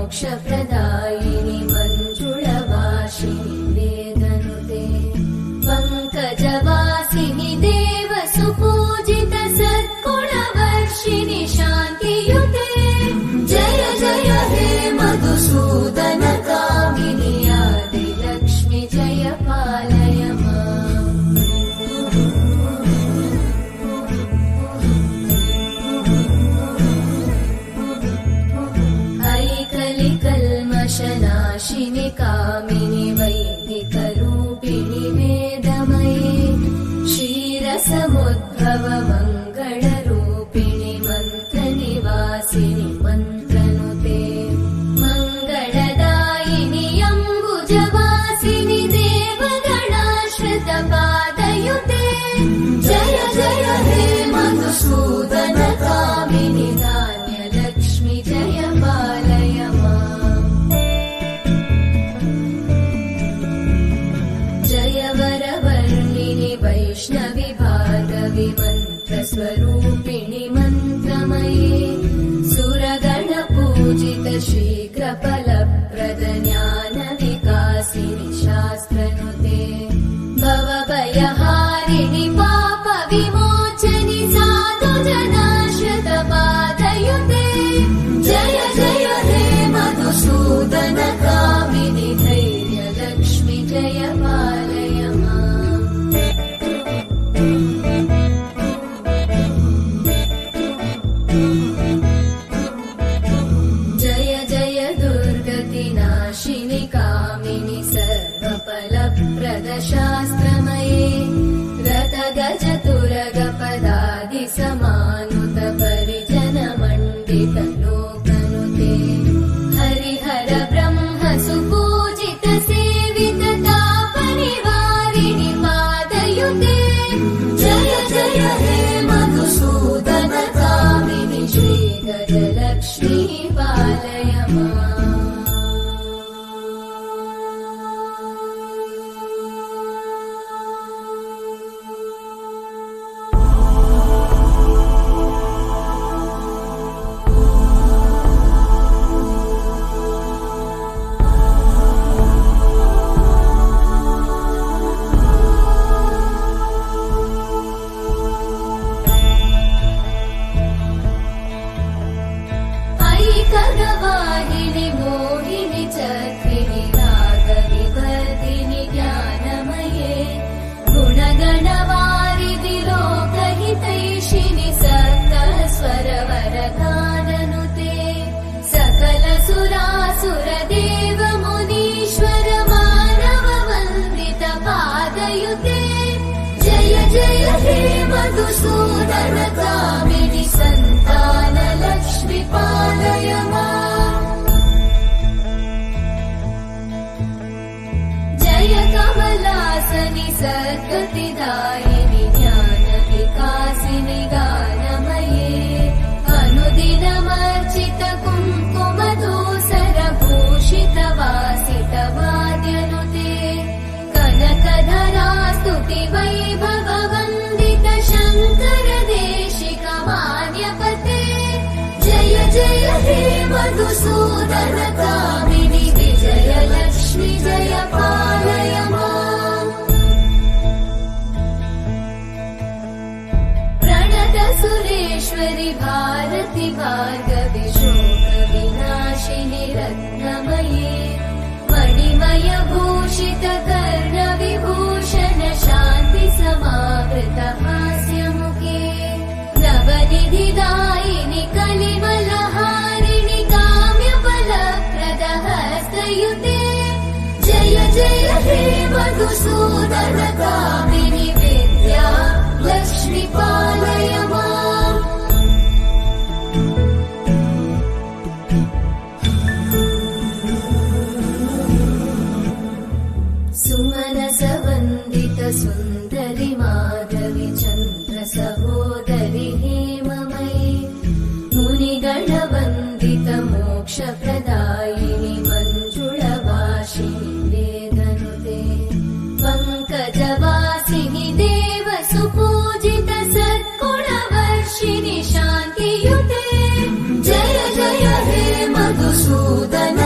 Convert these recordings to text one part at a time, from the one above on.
मोक्षप्रदायिनि मञ्जुळवासिनि वेदनुते पङ्कजवासिनि देवसुपूजित सद्गुणवर्षिणि शान्तियुते जय जय हे मधुसूदन कामिनि आदिलक्ष्मि जय पालय माम् ऐकलिकल्मषनाशिनि कामिनि वैदिकरूपिणि वेदमये क्षीरसमुद्भव मङ्गलरूपिणि मन्त्रनिवासिनि मन्त्रनुते मङ्गलदायिनि अम्बुजवासिनि देवगणाश्रितपादयुते जय जय हे मधुसूदन कामिनि धान्यलक्ष्मि जय पालय माम् जय वरवर्णिनि वैष्णवि भार्गवि मन्त्रस्वरूपिणि मन्त्रमये सुरगणपूजित शीघ्रफलप्रद ज्ञानविकासिनि शास्त्रनुते भवभयहारिणि पापविमोचनि साधुजनाश्रितपादयुते जय जय हे मधुसूदन कामिनि धैर्यलक्ष्मि जय पालय माम् जय जय दुर्गतिनाशिनि कामिनि सर्वफलप्रद शास्त्रमये रथगजतुरगपदादिसमानुत परिजनमण्डित लोकनुते हरिहर ब्रह्म सुपूजित सेवित तापनिवारिणि पादयुते जय जय हे मधुसूदन कामिनि श्रीगजलक्ष्मी पालय माम् ऐकगवाहिनि मोहिनि चक्रिणि रागविवर्धिनि ज्ञानमये गुणगणवारिधि लोकहितैषिणि सकलस्वरवरगाननुते सकलसुरासुरदेव मुनीश्वर मानववन्दित पादयुते जय जय हे मधुसूदन कामिनि सन्तानलक्ष्मि पालय माम् जय कमलासनि सद्गतिदायिनि ज्ञानविकासिनि गानमये अनुदिनमर्चित कुङ्कुमधूसरभूषित वासित वाद्यनुते कनकधरा स्तुति वैभववन्दित शङ्कर देशिक मान्यपते जय जय हे मधुसूदन कामिनि विजयलक्ष्मि जय पालय माम् प्रणत सुरेश्वरि भारति भार्गवि शोकविनाशिनि रत्नमये मणिमय भूषित कर्णविभूषण शान्ति समावृत हास्यमुखे नवनिधिदायिनि कलिमलहारिणि काम्यफलप्रद हस्तयुते जय जय हे मधुसूदन कामिनि विद्या लक्ष्मि पालय माम् सुमनसवन्दित सुन्दरि माधवि चन्द्र सहोदरि हेममयि मुनिगणवन्दित मोक्षप्रदायिनि मञ्जुळवासिनि वेदनुते पङ्कजवासिनि देवसुपूजित सद्गुणवर्षिणि शान्तियुते जय जय हे मधुसूदन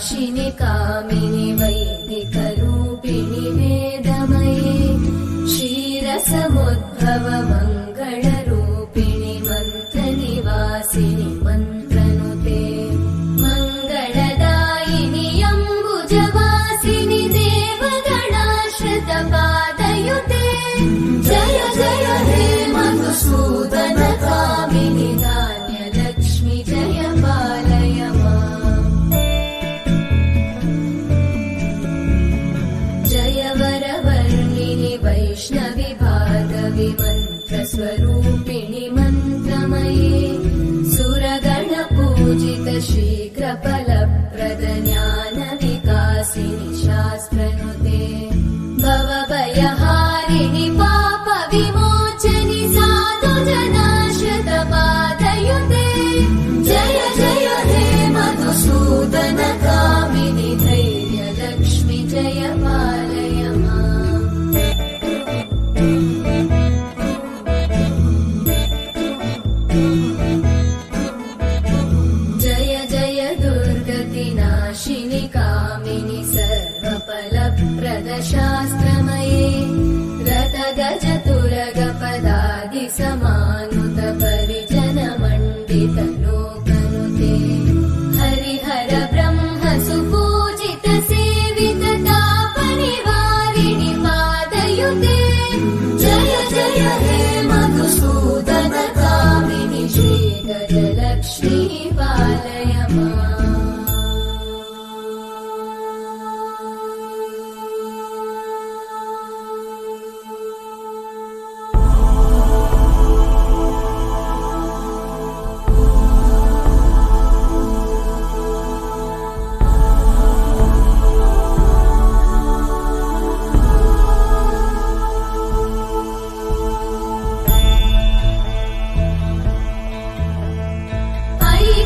नाशिनि कामिनि वैदिकरूपिणि वेदमये क्षीरसमुद्भव मङ्गलरूपिणि मन्त्रनिवासिनि मन्त्रनुते मङ्गलदायिनि अम्बुजवासिनि देवगणाश्रितपादयुते जय जय हे मधुसूदन कामिनि धान्यलक्ष्मि जय पालय माम् जय वरवर्णिनि वैष्णवि भार्गवि मन्त्रस्वरूपिणि मन्त्रमये सुरगणपूजित शीघ्रफलप्रद ज्ञानविकासिनि शास्त्रनुते भवभयहारिणि पापविमोचनि साधुजनाश्रितपादयुते जय जय हे मधुसूदन कामिनि धैर्यलक्ष्मि जय पालय माम् जय जय दुर्गतिनाशिनि कामिनि सर्वफलप्रद शास्त्रमये रथगजतुरगपदादिसमानुत परिजनमण्डित लोकनुते हरिहर ब्रह्म सुपूजित सेवित तापनिवारिणि पादयुते जय जय हे मधुसूदन कामिनि श्रीगजलक्ष्मी पालय माम्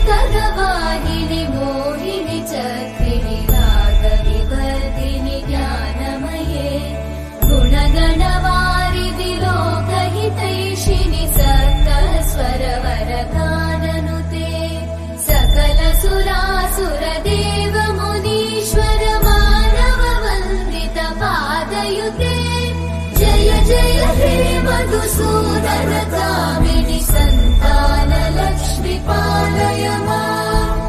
ऐकगवाहिनि मोहिनि चक्रिणि रागविवर्धिनि ज्ञानमये गुणगणवारिधि लोकहितैषिणि सकलस्वरवरगाननुते सकलसुरासुरदेव मुनीश्वर मानववन्दित पादयुते जय जय हे मधुसूदन कामिनि सन्तानलक्ष्मि पालय माम्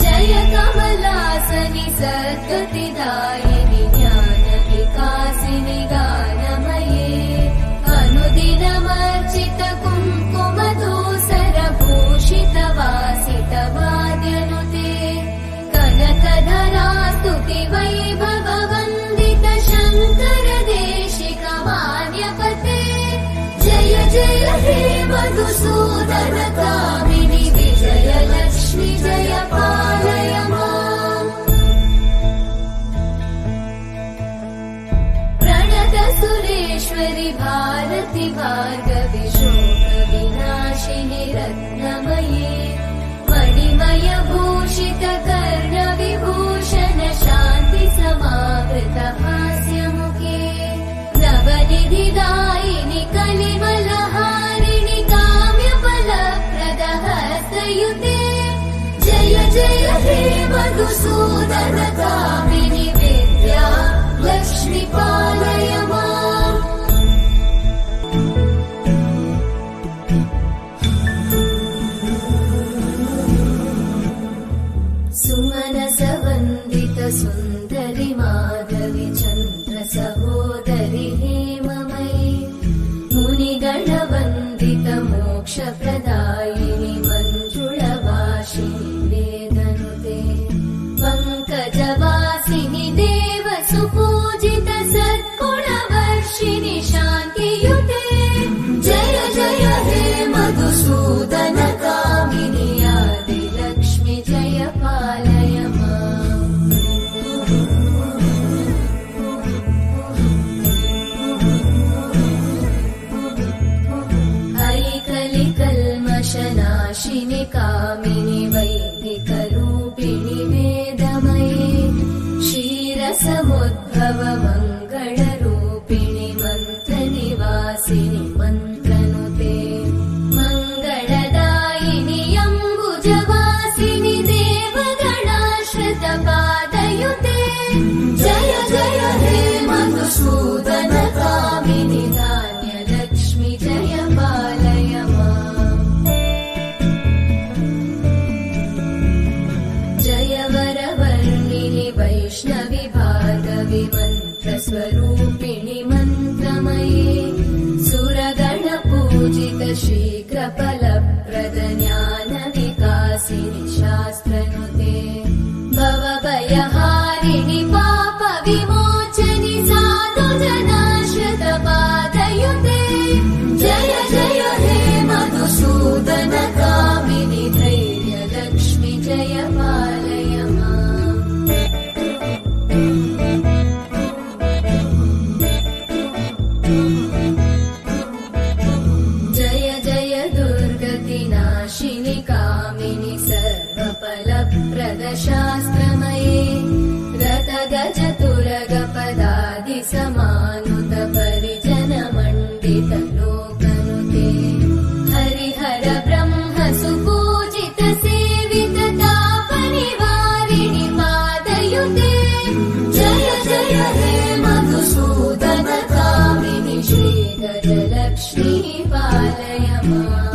जय कमलासनि सद्गतिदायिनि ज्ञानविकासिनि गानमये अनुदिनमर्चित कुङ्कुमधूसरभूषित वासित वाद्यनुते कनकधरा स्तुति वैभववन्दित शङ्कर देशिक मान्यपते जय जय हे मधुसूदन कामिनि विजयलक्ष्मि जय पालय माम् प्रणत सुरेश्वरि भारति भार्गवि शोकविनाशिनि रत्नमये मणिमय भूषित कर्णविभूषण शान्ति समावृत हास्यमुखे नवनिधिदायिनि कलिमलहारिणि काम्यफलप्रद हस्तयुते जय जय हे मधुसूदन कामिनि विद्या लक्ष्मि पालय माम् सुमनसवन्दित सुन्दरि माधवि चन्द्र सहोदरि हेममयि मुनिगणवन्दित मोक्षप्रदायिनि मञ्जुळवासिनि वेदनुते पङ्कजवासिनि देव सुपूजित सद्गुणवर्षिणि शान्तियुते जय जय हे मधुसूदन कामिनि आदिलक्ष्मि जय पालय माम् ऐकलिकल्मषनाशिनि कामिनि वैदिकरूपिणि वेदमये क्षीरसमुद्भव मङ्गलरूपिणि मन्त्रनिवासिनि मन्त्रनुते मङ्गलदायिनि अम्बुज व्रजवासिनि देवगणाश्रितपादयुते जय जय हे मधुसूदन कामिनि धान्यलक्ष्मि जय पालय माम् जय वरवर्णिनि वैष्णवि भार्गवि मन्त्रस्वरूपिणि मन्त्रमये सुरगणपूजित शीघ्रफलप्रद ज्ञानविकासिनि शास्त्रनुते भवभयहारिणि पापविमोचनि साधुजनाश्रितपादयुते जय जय हे मधुसूदन कामिनि धैर्यलक्ष्मि जय पालय माम् जय जय दुर्गतिनाशिनि कामिनि सर्वफलप्रद शास्त्रमये रथगज तुरगपदादि समानुत परिजन मण्डित लोकनुते हरिहर ब्रह्म सुपूजित सेवित तापनिवारिणि पादयुते जय जय हे मधुसूदन कामिनि श्रीगजलक्ष्मी पालय माम्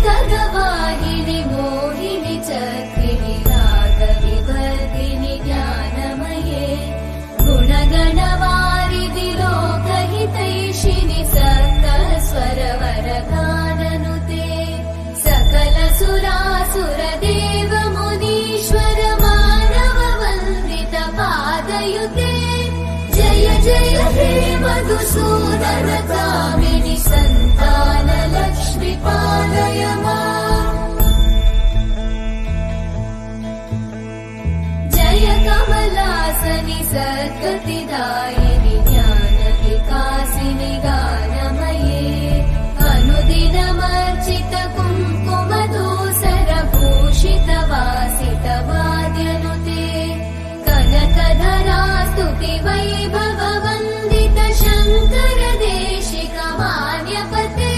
ऐकगवाहिनि मोहिनि चक्रिणि रागविवर्धिनि ज्ञानमये गुणगणवारिधि लोकहितैषिणि सकलस्वरवरगाननुते सकल सुरासुर देव मुनीश्वर मानव वन्दित पादयुते जय जय हे मधुसूदन कामिनि सन्तान लक्ष्मि पालय माम् जय कमलासनि सद्गतिदायिनि ज्ञानविकासिनि गानमये अनुदिनमर्चित कुङ्कुमधूसर भूषित वासित वाद्यनुते कनकधरा स्तुति वैभव वन्दित शङ्कर देशिक मान्यपते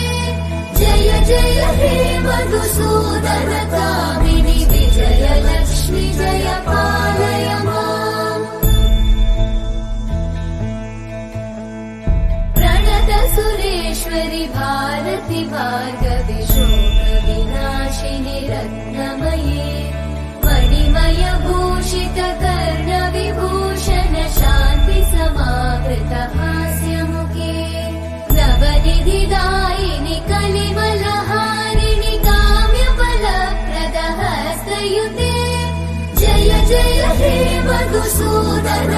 जय जय हे मधुसूदन कामिनि विजयलक्ष्मि जय पालय माम् प्रणत सुरेश्वरि भारति भार्गवि शोकविनाशिनि रत्नमये मणिमय भूषित कर्ण विभूषण शान्ति समावृत हास्यमुखे नवनिधिदायिनि कलिमलहारिणि काम्यफलप्रद हस्तयुते जय जय हे मधुसूदन